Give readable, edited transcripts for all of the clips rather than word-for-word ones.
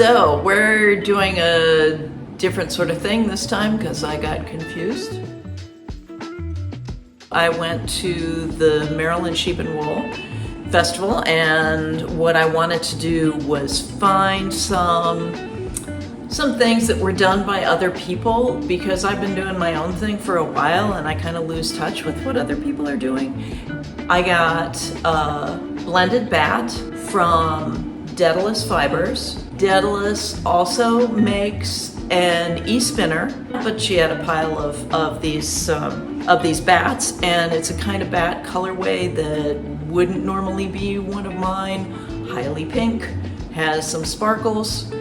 So we're doing a different sort of thing this time because I got confused. I went to the Maryland Sheep and Wool Festival, and what I wanted to do was find some things that were done by other people, because I've been doing my own thing for a while and I kind of lose touch with what other people are doing. I got a blended bat from Daedalus Fibers. Daedalus also makes an e-spinner, but she had a pile of these bats, and it's a kind of bat colorway that wouldn't normally be one of mine. Highly pink, has some sparkles.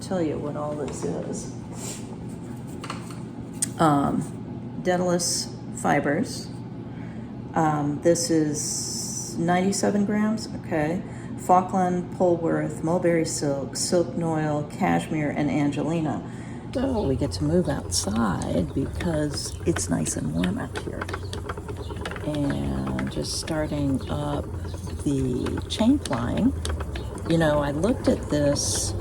Tell you what all this is. Daedalus Fibers. This is 97 grams, okay. Falkland, Polworth, mulberry silk, silk noil, cashmere, and Angelina. So we get to move outside because it's nice and warm out here. And just starting up the chain flying. You know, I looked at this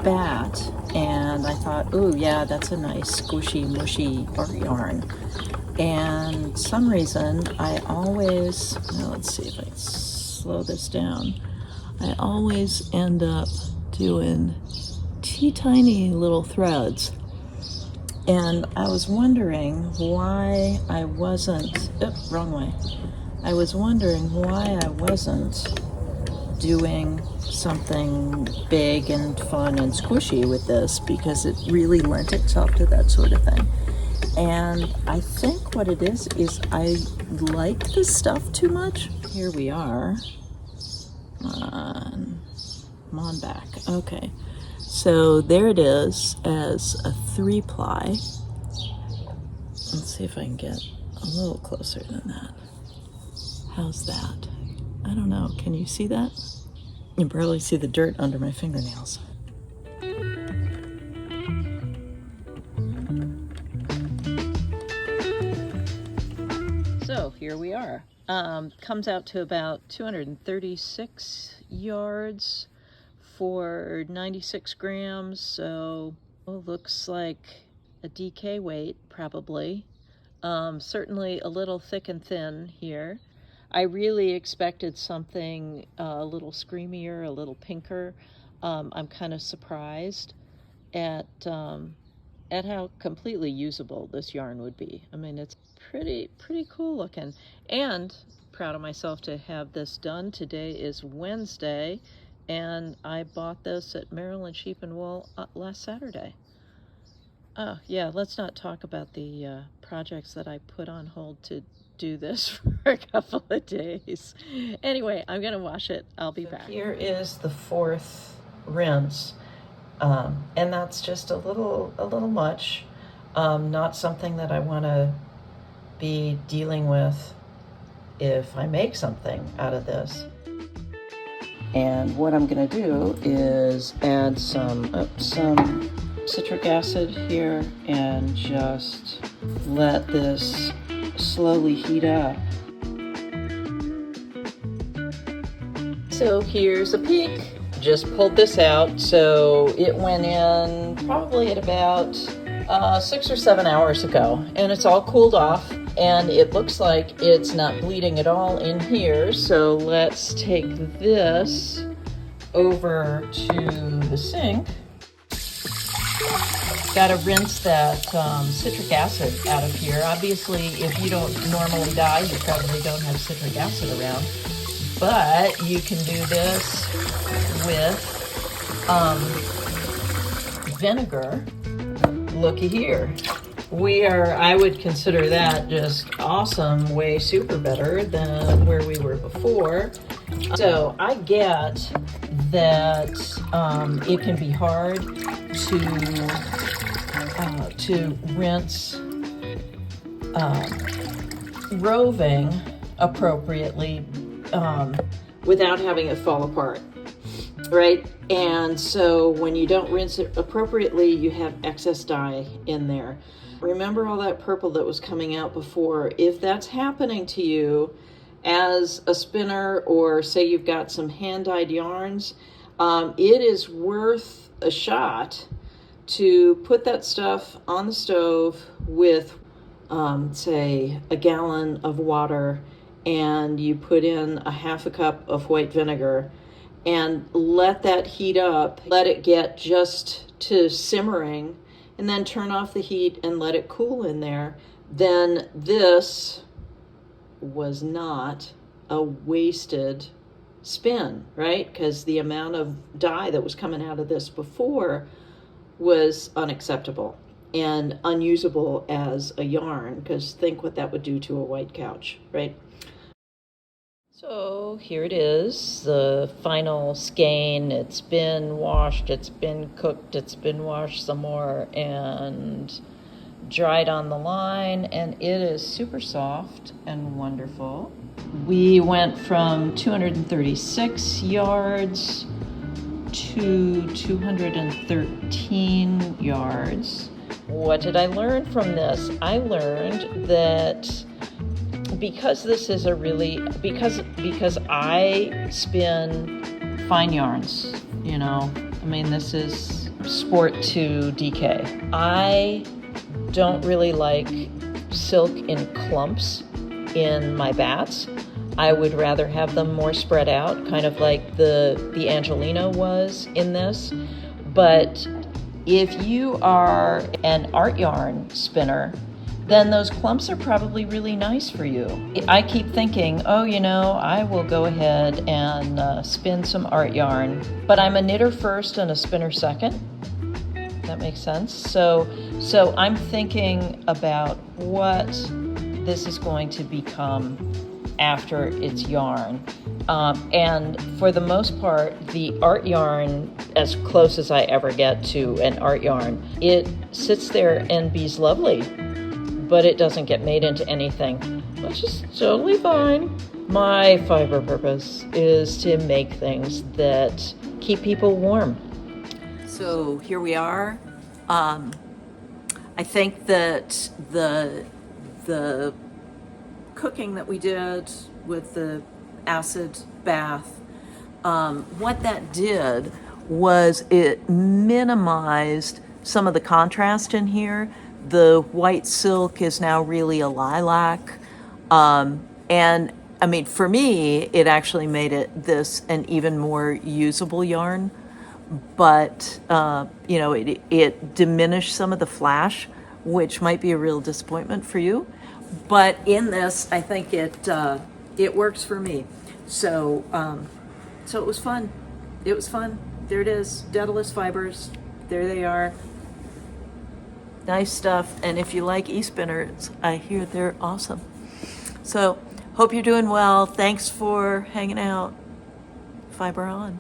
bat and I thought, ooh, yeah, that's a nice squishy, mushy bark yarn. And some reason I always, now let's see if I can slow this down, I always end up doing teeny little threads. And I was wondering why I wasn't, wrong way. I was wondering why I wasn't doing something big and fun and squishy with this, because it really lent itself to that sort of thing. And I think what it is I like this stuff too much. Here we are. Come on back. Okay. So there it is as a 3-ply. Let's see if I can get a little closer than that. How's that? I don't know. Can you see that? You can barely see the dirt under my fingernails. So here we are. Comes out to about 236 yards for 96 grams. So looks like a DK weight probably. Certainly a little thick and thin here. I really expected something a little screamier, a little pinker. I'm kind of surprised at how completely usable this yarn would be. I mean, it's pretty cool looking, and proud of myself to have this done. Today is Wednesday, and I bought this at Maryland Sheep and Wool last Saturday. Oh yeah, let's not talk about the projects that I put on hold to do this for a couple of days. Anyway, I'm gonna wash it. I'll be back. Here is the 4th rinse, and that's just a little much. Not something that I want to be dealing with if I make something out of this. And what I'm gonna do is add some citric acid here and just let this slowly heat up. So here's a peek. Just pulled this out, so it went in probably at about 6 or 7 hours ago, and it's all cooled off, and it looks like it's not bleeding at all in here. So let's take this over to the sink. Got to rinse that citric acid out of here. Obviously, if you don't normally dye, you probably don't have citric acid around, but you can do this with vinegar. Looky here. I would consider that just awesome, way super better than where we were before. So I get that it can be hard to to rinse roving appropriately without having it fall apart, right? And so when you don't rinse it appropriately, you have excess dye in there. Remember all that purple that was coming out before? If that's happening to you as a spinner, or say you've got some hand-dyed yarns, it is worth a shot to put that stuff on the stove with, say, a gallon of water, and you put in a half a cup of white vinegar and let that heat up. Let it get just to simmering, and then turn off the heat and let it cool in there. Then this was not a wasted spin, right? Because the amount of dye that was coming out of this before was unacceptable and unusable as a yarn, because think what that would do to a white couch, right? So here it is, the final skein. It's been washed, it's been cooked, it's been washed some more, and dried on the line, and it is super soft and wonderful. We went from 236 yards to 213 yards. What did I learn from this? I learned that because this is because I spin fine yarns, this is sport to DK. I don't really like silk in clumps in my bats. I would rather have them more spread out, kind of like the Angelina was in this. But if you are an art yarn spinner, then those clumps are probably really nice for you. I keep thinking, I will go ahead and spin some art yarn, but I'm a knitter first and a spinner second. That makes sense. So I'm thinking about what this is going to become after it's yarn. And for the most part, the art yarn, as close as I ever get to an art yarn, it sits there and be's lovely, but it doesn't get made into anything, which is totally fine. My fiber purpose is to make things that keep people warm. So here we are. I think that the cooking that we did with the acid bath, what that did was it minimized some of the contrast in here. The white silk is now really a lilac. And for me, it actually made this an even more usable yarn. But, it diminished some of the flash, which might be a real disappointment for you. But in this, I think it works for me. So it was fun. It was fun. There it is, Daedalus fibers. There they are. Nice stuff. And if you like e-spinners, I hear they're awesome. So hope you're doing well. Thanks for hanging out. Fiber on.